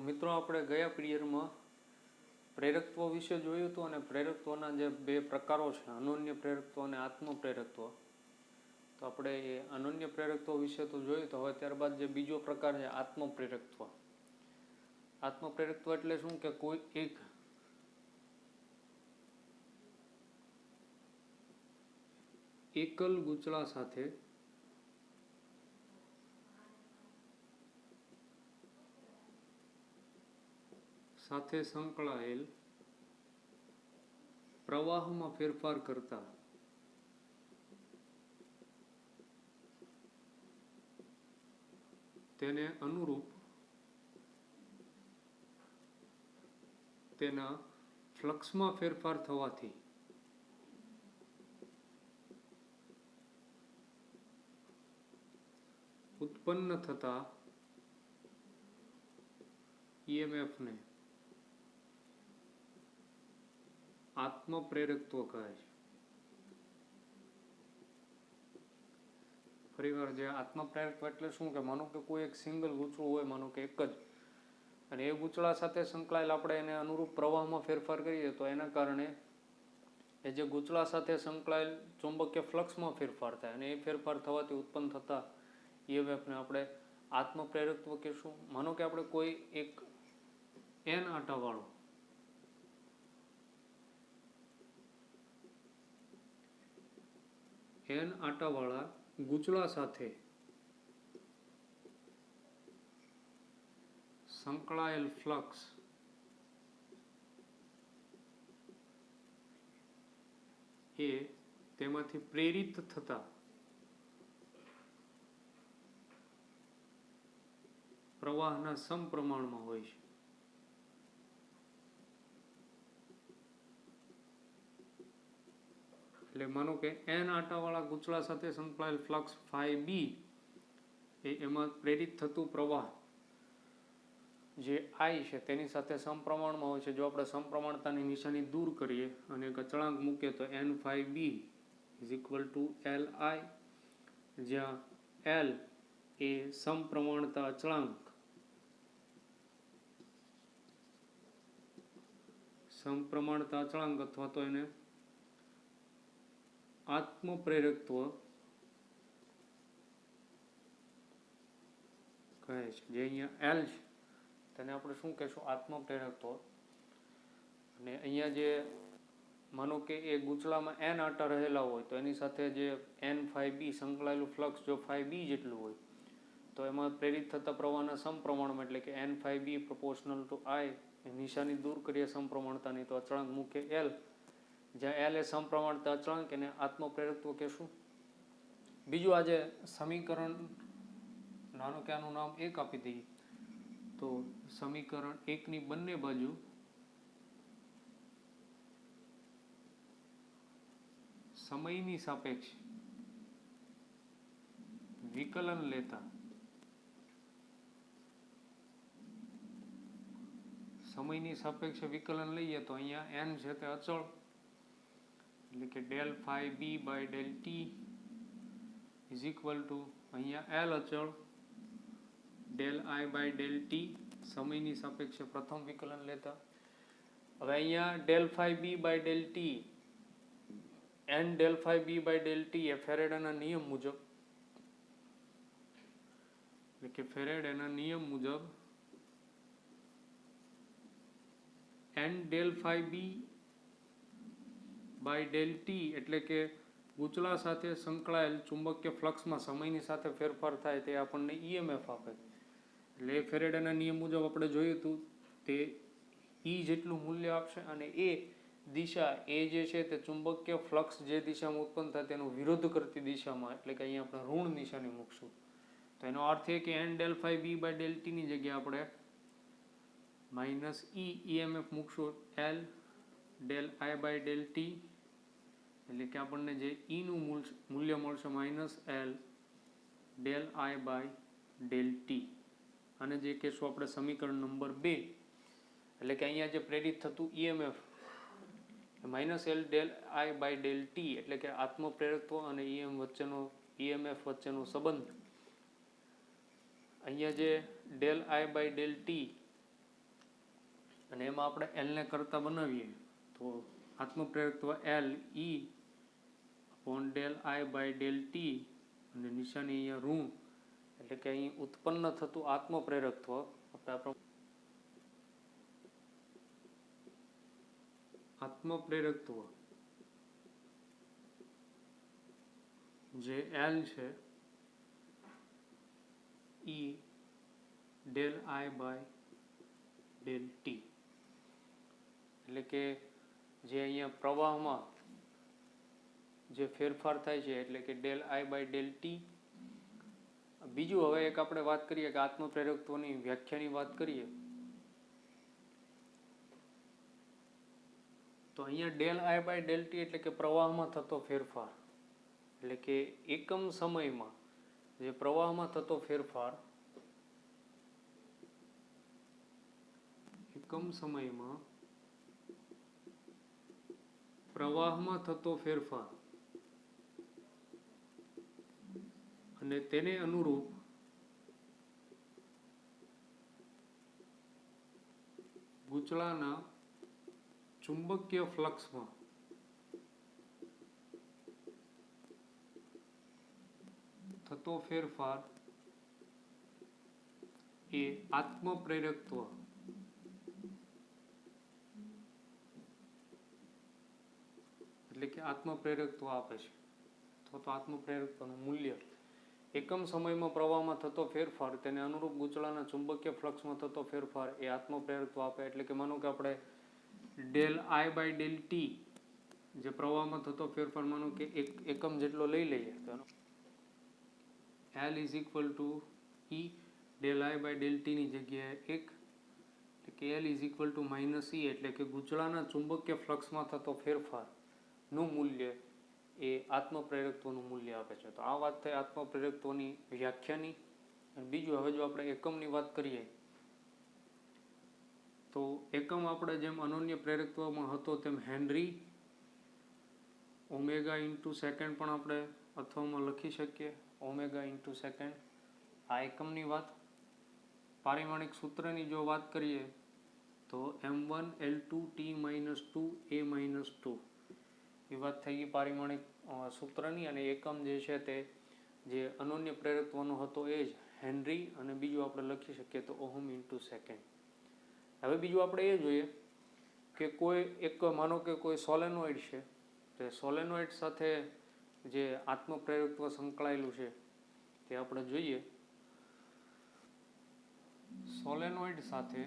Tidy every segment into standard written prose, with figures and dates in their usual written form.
મિત્રો આપણે ગયા પીરિયડમાં પ્રેરકત્વ વિશે જોયું હતું અને પ્રેરકત્વના જે બે પ્રકારો છે, અનન્ય પ્રેરકત્વ અને આત્મ પ્રેરકત્વ. તો આપણે એ અનન્ય પ્રેરકત્વ વિશે તો જોયું. તો હવે ત્યારબાદ જે બીજો પ્રકાર છે આત્મ પ્રેરકત્વ. આત્મ પ્રેરકત્વ એટલે શું કે કોઈ એક એકલ ગૂંચળા સાથે સંકળાયેલ પ્રવાહમાં ફેરફાર કરતા તેને અનુરૂપ તેના ફ્લક્સમાં ફેરફાર થવાથી ઉત્પન્ન થતા EMF ને આત્મ પ્રેરકત્વ કહે છે. ફરીવાર, જે આત્મ પ્રેરકત્વ એટલે શું કે માનો કે કોઈ એક સિંગલ ગૂંચળું હોય, માનો કે એક જ, અને એ ગૂંચળા સાથે સંકળાયેલ આપણે એને અનુરૂપ પ્રવાહમાં ફેરફાર કરીએ તો એના કારણે એ જે ગૂંચળા સાથે સંકળાયેલ ચુંબકીય ફ્લક્સમાં ફેરફાર થાય અને એ ફેરફાર થવાથી ઉત્પન્ન થતા EMF ને આપણે આત્મ પ્રેરકત્વ કહીશું. માનો કે આપણે કોઈ એક N આંટાવાળો ગૂંચળા સાથે સંકળાયેલ ફ્લક્સ એ તેમાંથી પ્રેરિત થતા પ્રવાહના સમપ્રમાણમાં હોય છે. એટલે માનો કે N આંટાવાળા ગૂંચળા સાથે સંકળાયેલ ફ્લક્સ φB એમાં પ્રેરિત થતું પ્રવાહ જે I છે તેની સાથે સમપ્રમાણમાં હોય છે. જો આપણે સમપ્રમાણતાની નિશાની દૂર કરીએ અને એક અચળાંક મૂકીએ તો N∅B = Li, જ્યાં L એ સમપ્રમાણતા અચળાંક અથવા તો એને આત્મ પ્રેરકત્વ કહે છે. જે અહીંયા L છે તેને આપણે શું કહેશું? આત્મ પ્રેરકત્વ. અને અહીંયા જે માનો કે એ ગૂંચળામાં N આંટા રહેલા હોય તો એની સાથે જે N∅B સંકળાયેલું ફ્લક્સ જો φB જેટલું હોય તો એમાં પ્રેરિત થતા પ્રવાહના સમપ્રમાણમાં, એટલે કે N∅B = I, નિશાની દૂર કરીએ સમપ્રમાણતાની તો અચળાંક મૂકે L, જ્યાં L એ સમપ્રમાણતા અચળાંક, એને આત્મ પ્રેરકત્વ કહેશું. બીજું, આજે સમીકરણ નાનો કે આનું નામ 1 આપી દઈએ તો સમીકરણ 1 ની બંને બાજુ સમયની સાપેક્ષ વિકલન લેતા સમયની સાપેક્ષે વિકલન લઈએ તો અહીંયા N છે તે અચળ, એટલે કે ∂φB/∂t અહીંયા L અચળ ∂I/∂t સમયની સાપેક્ષે પ્રથમ વિકલન લેતા. હવે અહીંયા ∂φB/∂t N∇φB/∂t એ ફેરેડેના નિયમ મુજબ, એટલે કે ફેરેડેના નિયમ મુજબ N∇φB/∂t એટલે કે ગૂંચળા સાથે સંકળાયેલ ચુંબકીય ફ્લક્સમાં સમયની સાથે ફેરફાર થાય તે આપણને EMF આપે. એટલે ફેરેડેના નિયમ મુજબ આપણે જોયું હતું તે E જેટલું મૂલ્ય આપશે અને એ દિશા એ જે છે તે ચુંબકીય ફ્લક્સ જે દિશામાં ઉત્પન્ન થાય તેનો વિરોધ કરતી દિશામાં, એટલે કે અહીંયા આપણે ઋણ નિશાની મૂકશું. તો એનો અર્થ એ કે N∇φB/∂t ની જગ્યાએ આપણે EMF મૂકશું L ∂I/∂t, એટલે કે આપણને જે E નું મૂલ્ય મળશે -L ∂I/∂t. અને જે કહેશું આપણે સમીકરણ નંબર 2, એટલે કે અહીંયા જે પ્રેરિત થતું EMF -L ∂I/∂t, એટલે કે આત્મ પ્રેરકત્વ અને EMF વચ્ચેનો સંબંધ. અહીંયા જે ∂I/∂t અને એમાં આપણે એલને કરતા બનાવીએ તો આત્મપ્રેરકત્વ L E upon del I by del T અને નિશાની અહીંયા ઋણ, એટલે કે અહીં ઉત્પન્ન થતું આત્મપ્રેરકત્વ આપણે આત્મપ્રેરકત્વ જે એલ છે E del I by del T, એટલે કે જે અહીંયા પ્રવાહમાં જે ફેરફાર થાય છે એટલે કે del I by del T. બીજું હવે એક આપણે વાત કરીએ કે આત્મપ્રેરકત્વની વ્યાખ્યાની વાત કરીએ તો અહીંયા del I by del T એટલે કે પ્રવાહમાં થતો ફેરફાર, એટલે કે એકમ સમયમાં જે પ્રવાહમાં થતો ફેરફાર, એકમ સમયમાં પ્રવાહમાં થતો ફેરફાર અને તેને અનુરૂપ ગૂંચળાના ચુંબકીય ફ્લક્સમાં થતો ફેરફાર એ આત્મપ્રેરકત્વ એટલે કે આત્મપ્રેરકત્વ આપે છે. તો આત્મપ્રેરકત્વનું મૂલ્ય એકમ સમયમાં પ્રવાહમાં થતો ફેરફાર તેને અનુરૂપ ગૂંચળાના ચુંબકીય ફ્લક્સમાં થતો ફેરફાર એ આત્મપ્રેરકત્વ આપે. એટલે કે માનો કે આપણે del I by del T જે પ્રવાહમાં થતો ફેરફાર માનો કે એક એકમ જેટલો લઈ લઈએ તો L is equal to E del I by del ટીની જગ્યાએ એક, એટલે કે L is equal to minus E, એટલે કે ગૂંચળાના ચુંબકીય ફ્લક્સમાં થતો ફેરફારનું મૂલ્ય એ આત્મપ્રેરકત્વનું મૂલ્ય આપે છે. તો આ વાત થઈ આત્મપ્રેરકત્વની વ્યાખ્યાની. અને બીજું હવે જો આપણે એકમની વાત કરીએ તો એકમ આપણે જેમ અનન્ય પ્રેરકત્વમાં હતો તેમ હેનરી, ઓમેગા ઇન્ટુ સેકન્ડ પણ આપણે અથવામાં લખી શકીએ, ઓમેગા ઇન્ટુ સેકન્ડ. આ એકમની વાત. પારિમાણિક સૂત્રની જો વાત કરીએ તો M1 L2 T minus 2 A minus 2 એ વાત થઈ ગઈ પારિમાણિક સૂત્રની. અને એકમ જે છે તે જે અનન્ય પ્રેરકત્વનો હતો એ જ હેનરી, અને બીજું આપણે લખી શકીએ તો ઓહમ ઇન્ટુ સેકન્ડ. હવે બીજું આપણે એ જોઈએ કે કોઈ એક માનો કે કોઈ સોલેનોઇડ છે, તે સોલેનોઇડ સાથે જે આત્મપ્રેરકત્વ સંકળાયેલું છે તે આપણે જોઈએ. સોલેનોઇડ સાથે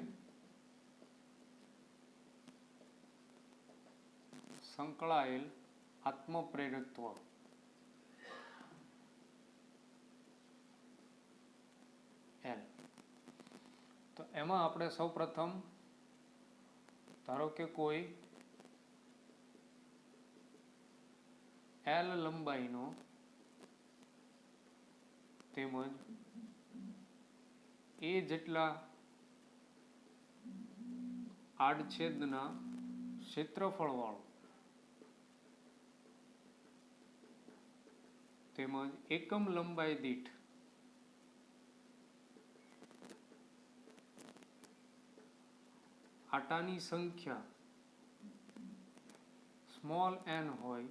સંકળાયેલ આત્મપ્રેરકત્વ એલ. તો એમાં આપણે સૌ પ્રથમ ધારો કે કોઈ એલ લંબાઈનો તેમજ એ જેટલા આડછેદના ક્ષેત્રફળવાળો તેમજ એકમ લંબાઈ દીઠ આટાની સંખ્યા સ્મોલ n હોય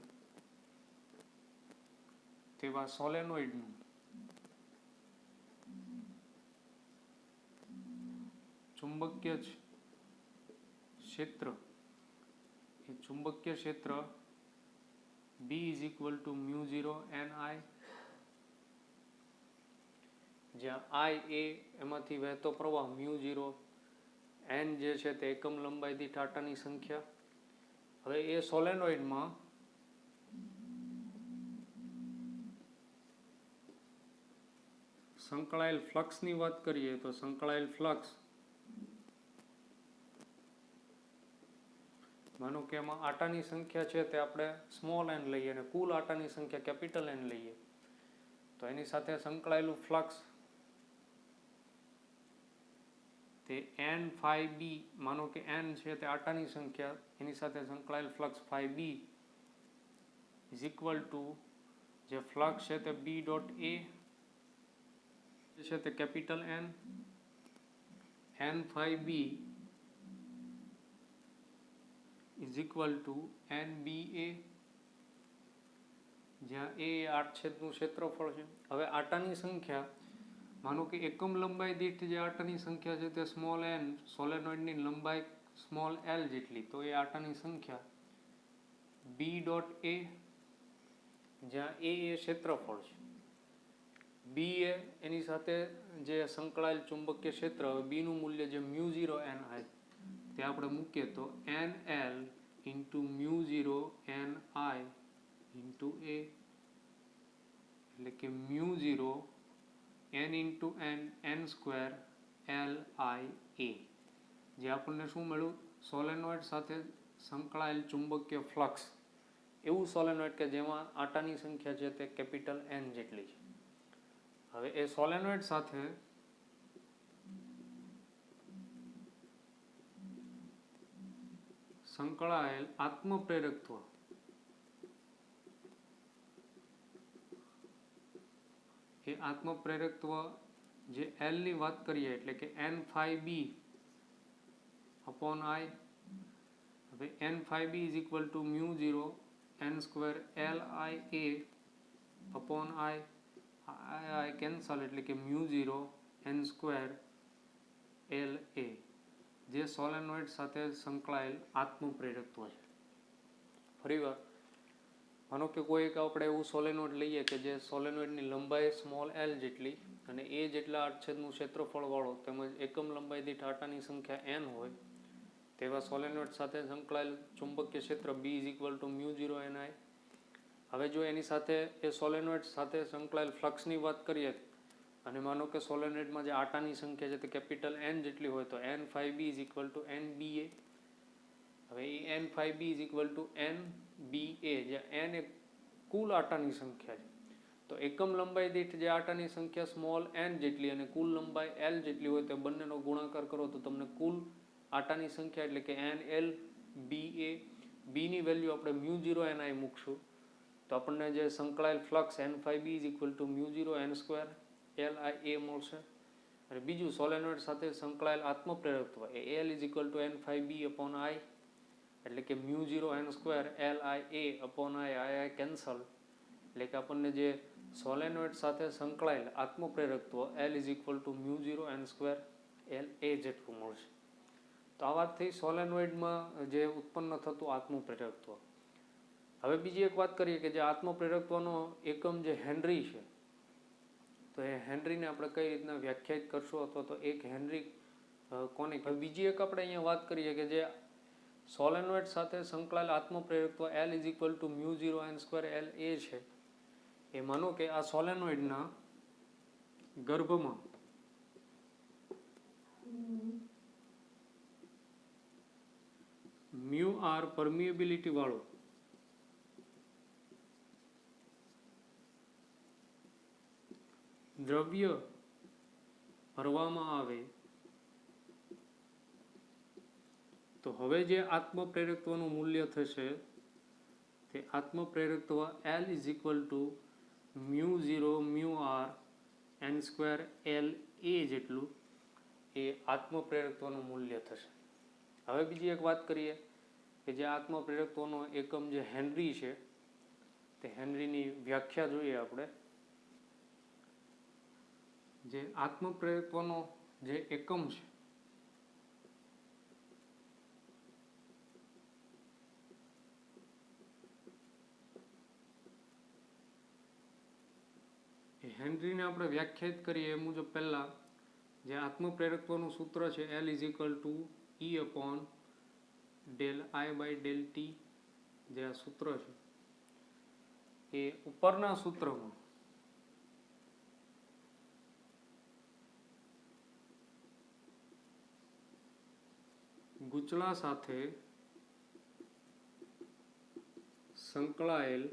તેવા સોલેનોઇડનું ચુંબકીય ક્ષેત્ર એ ચુંબકીય ક્ષેત્ર B is equal to mu0 ni, જ્યાં I એ એમાંથી વહેતો પ્રવાહ, mu0 n જે છે તે એકમ લંબાઈ દીઠ આટાની સંખ્યા. હવે એ સોલેનોઇડમાં સંકળાયેલ ફ્લક્સની વાત કરીએ તો સંકળાયેલ ફ્લક્સ માનો કે એમાં આટાની સંખ્યા છે તે આપણે સ્મોલ n લઈએ અને કુલ આટાની સંખ્યા કેપિટલ N લઈએ તો એની સાથે સંકળાયેલું ફ્લક્સ તે n phi b, માનો કે n છે તે આટાની સંખ્યા, એની સાથે સંકળાયેલ flux phi b is equal two જે ફ્લક્સ છે તે b ડોટ a છે તે capital N, n phi b is equal two NBA, જ્યાં એ 8 છેદનું ક્ષેત્રફળ છે. હવે આટાની સંખ્યા, માનો કે એકમ લંબાઈ દીઠ જે આટાની સંખ્યા છે તે સ્મોલ n, સોલેનોઇડની લંબાઈ સ્મોલ l જેટલી, તો એ આટાની સંખ્યા B ડોટ A, જ્યાં એ ક્ષેત્રફળ છે, B એ એની સાથે જે સંકળાયેલ ચુંબકીય ક્ષેત્ર, B નું મૂલ્ય જે μ0 ni તે આપણે મૂકીએ તો nl into μ0 ni into A, એટલે કે μ0 n into n square li A, જે આપણને શું મળ્યું? સોલેનોઇડ સાથે સંકળાયેલ ચુંબકીય ફ્લક્સ, એવું સોલેનોઇડ કે જેમાં આટાની સંખ્યા છે તે કેપિટલ N જેટલી છે. હવે એ સોલેનોઇડ સાથે સંકળાયેલ આત્મપ્રેરકત્વ, એ આત્મપ્રેરકત્વ જે L ની વાત કરીએ એટલે કે n phi b upon I. હવે n phi b is equal to μ0 n square li a upon I cancel, એટલે કે μ0 n square la, જે સોલેનોઇડ સાથે સંકળાયેલ આત્મપ્રેરકત્વ છે. ફરીવાર, માનો કે કોઈ એક આપણે એવું સોલેનોઇડ લઈએ કે જે સોલેનોઇડની લંબાઈ સ્મોલ l જેટલી અને એ જેટલા 8 છેદનું ક્ષેત્રફળ વાળો તેમજ એકમ લંબાઈ દીઠ આટાની સંખ્યા n હોય તેવા સોલેનોઇડ સાથે સંકળાયેલ ચુંબકીય ક્ષેત્ર B is equal to μ0 ni. હવે જો એની સાથે એ સોલેનોઇડ સાથે સંકળાયેલ ફ્લક્સની વાત કરીએ અને માનો કે સોલેનોઇડમાં જે આટાની સંખ્યા છે તે કેપિટલ N જેટલી હોય તો n phi b is equal to NBA. હવે એ n phi b is equal to NBA, જ્યાં n એ કુલ આટાની સંખ્યા છે, તો એકમ લંબાઈ દીઠ જે આટાની સંખ્યા સ્મોલ n જેટલી અને કુલ લંબાઈ l જેટલી હોય તો બંનેનો ગુણાકાર કરો તો તમને કુલ આટાની સંખ્યા એટલે કે NL BA, B ની વેલ્યુ આપણે μ0 ni મૂકશું તો આપણને જે સંકળાયેલ flux n phi b is equal to μ0 n square li a મળશે. અને બીજું સોલેનોઇડ સાથે સંકળાયેલ આત્મપ્રેરકત્વ એ L is equal to n phi b upon I, એટલે કે μ0 n square li a upon I cancel, એટલે કે આપણને જે સોલેનોઇડ સાથે સંકળાયેલ આત્મપ્રેરકત્વ L is equal to μ0 n square la જેટલું મળશે. તો આ વાત થઈ સોલેનોઇડમાં જે ઉત્પન્ન થતું આત્મપ્રેરકત્વ. હવે બીજી એક વાત કરીએ કે જે આત્મપ્રેરકત્વનો એકમ જે હેનરી છે, તો એ હેનરીને આપણે કઈ રીતના વ્યાખ્યાયિત કરશું અથવા તો એક હેનરી કોને. હવે બીજી એક આપણે અહીંયા વાત કરીએ કે જે સોલેનોઇડ સાથે સંકળાયેલ આત્મપ્રેરકત્વ L is equal to μ0 n square la છે, એ માનો કે આ સોલેનોઇડના ગર્ભમાં μr પરમિએબિલિટી વાળો દ્રવ્ય ભરવામાં આવે તો હવે જે આત્મપ્રેરકત્વનું મૂલ્ય થશે તે આત્મપ્રેરકત્વ L is equal to μ0 μr n square la જેટલું એ આત્મપ્રેરકત્વનું મૂલ્ય થશે. હવે બીજી એક વાત કરીએ કે જે આત્મપ્રેરકત્વનો એકમ જે હેનરી છે તે હેનરીની વ્યાખ્યા જોઈએ આપણે. જે આત્મપ્રેરકત્વનો જે એકમ છે એ હેનરીને આપણે વ્યાખ્યાયિત કરીએ એ મુજબ પહેલા જે આત્મપ્રેરકત્વનું સૂત્ર છે L is equal to E upon del I by del T, જે આ સૂત્ર છે એ ઉપરના સૂત્રમાં ગૂંચળા સાથે સંકળાયેલ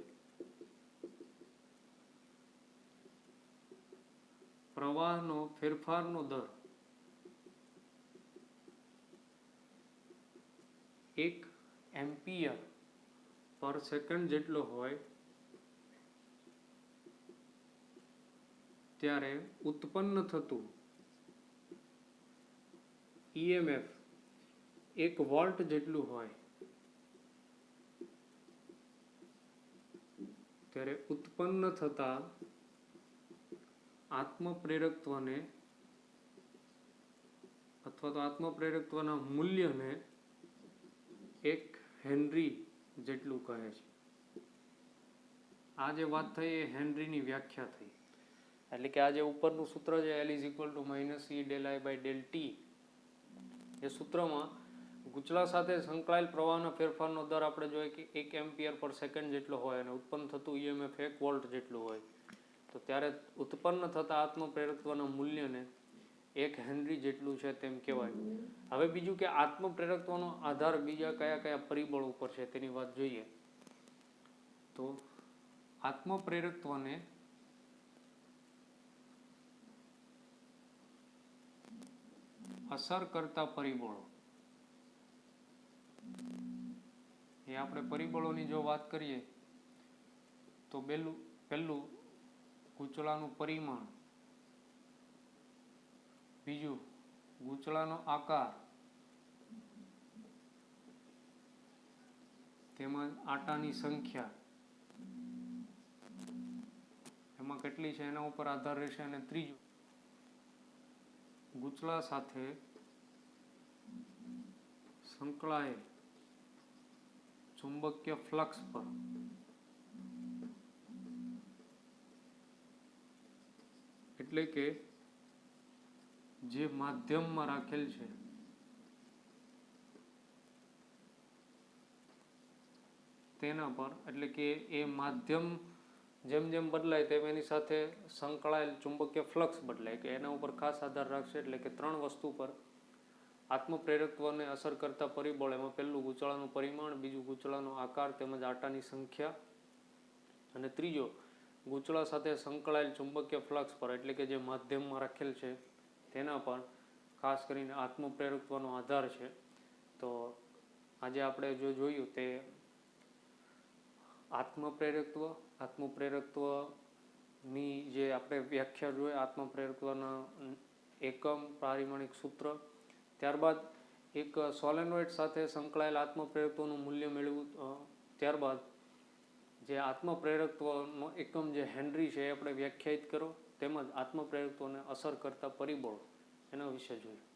પ્રવાહનો ફેરફારનો દર 1 એમ્પિયર પર સેકન્ડ જેટલો હોય ત્યારે ઉત્પન્ન થતું EMF 1 વોલ્ટ જેટલું હોય ત્યારે ઉત્પન્ન થતા આત્મપ્રેરકત્વને અથવા તો આત્મપ્રેરકત્વના મૂલ્યને 1 હેનરી જેટલું કહે છે. આ જે વાત થઈ એ હેનરીની વ્યાખ્યા થઈ. એટલે કે આ જે ઉપરનું સૂત્ર છે L = -E∆I/∆T, એ સૂત્રમાં ગૂંચળા સાથે સંકળાયેલ પ્રવાહના ફેરફારનો દર આપણે જોઈએ કે 1 એમ્પિયર/સેકન્ડ જેટલો હોય અને ઉત્પન્ન થતું EMF 1 વોલ્ટ જેટલું હોય. તો ત્યારે ઉત્પન્ન થતા આત્મપ્રેરકત્વના મૂલ્યને 1 હેનરી જેટલું છે તેમ કહેવાય. હવે બીજું કે આત્મપ્રેરકત્વનો આધાર બીજા કયા કયા પરિબળો ઉપર છે તેની વાત જોઈએ. તો આત્મપ્રેરકત્વને અસર કરતા પરિબળો, એ આપણે પરિબળોની જો વાત કરીએ તો પહેલું ગૂંચળાનું પરિમાણ, બીજું ગૂંચળાનો આકાર, તેમજ આટાની સંખ્યા એમાં કેટલી છે એના ઉપર આધાર રહેશે. અને ત્રીજું ગૂંચળા સાથે સંકળાયેલ ચુંબકીય ફ્લક્સ પર એટલે કે જે માધ્યમમાં રાખેલ છે તેના પર, એટલે કે એ માધ્યમ જેમ જેમ બદલાય તેમ એની સાથે સંકળાયેલ ચુંબકીય ફ્લક્સ બદલાય, કે એના ઉપર ખાસ આધાર રાખશે. એટલે કે 3 વસ્તુ પર આત્મપ્રેરકત્વને અસર કરતા પરિબળ, એમાં પહેલું ગૂંચળાનું પરિમાણ, બીજું ગૂંચળાનો આકાર તેમજ આટાની સંખ્યા, અને ત્રીજો ગૂંચળા સાથે સંકળાયેલ ચુંબકીય ફ્લક્સ પર એટલે કે જે માધ્યમમાં રાખેલ છે તેના પર ખાસ કરીને આત્મપ્રેરકત્વનો આધાર છે. તો આજે આપણે જો જોયું તે આત્મપ્રેરકત્વની જે આપણે વ્યાખ્યા જોઈએ, આત્મપ્રેરકત્વના એકમ, પારિમાણિક સૂત્ર, ત્યારબાદ એક સોલેનોઇડ સાથે સંકળાયેલ આત્મપ્રેરકત્વનું મૂલ્ય મેળવ્યું, ત્યારબાદ જે આત્મપ્રેરકત્વનો એકમ જે હેનરી છે એ આપણે વ્યાખ્યાયિત કરો, તેમજ આત્મપ્રેરકત્વને અસર કરતા પરિબળો એના વિશે જોયું.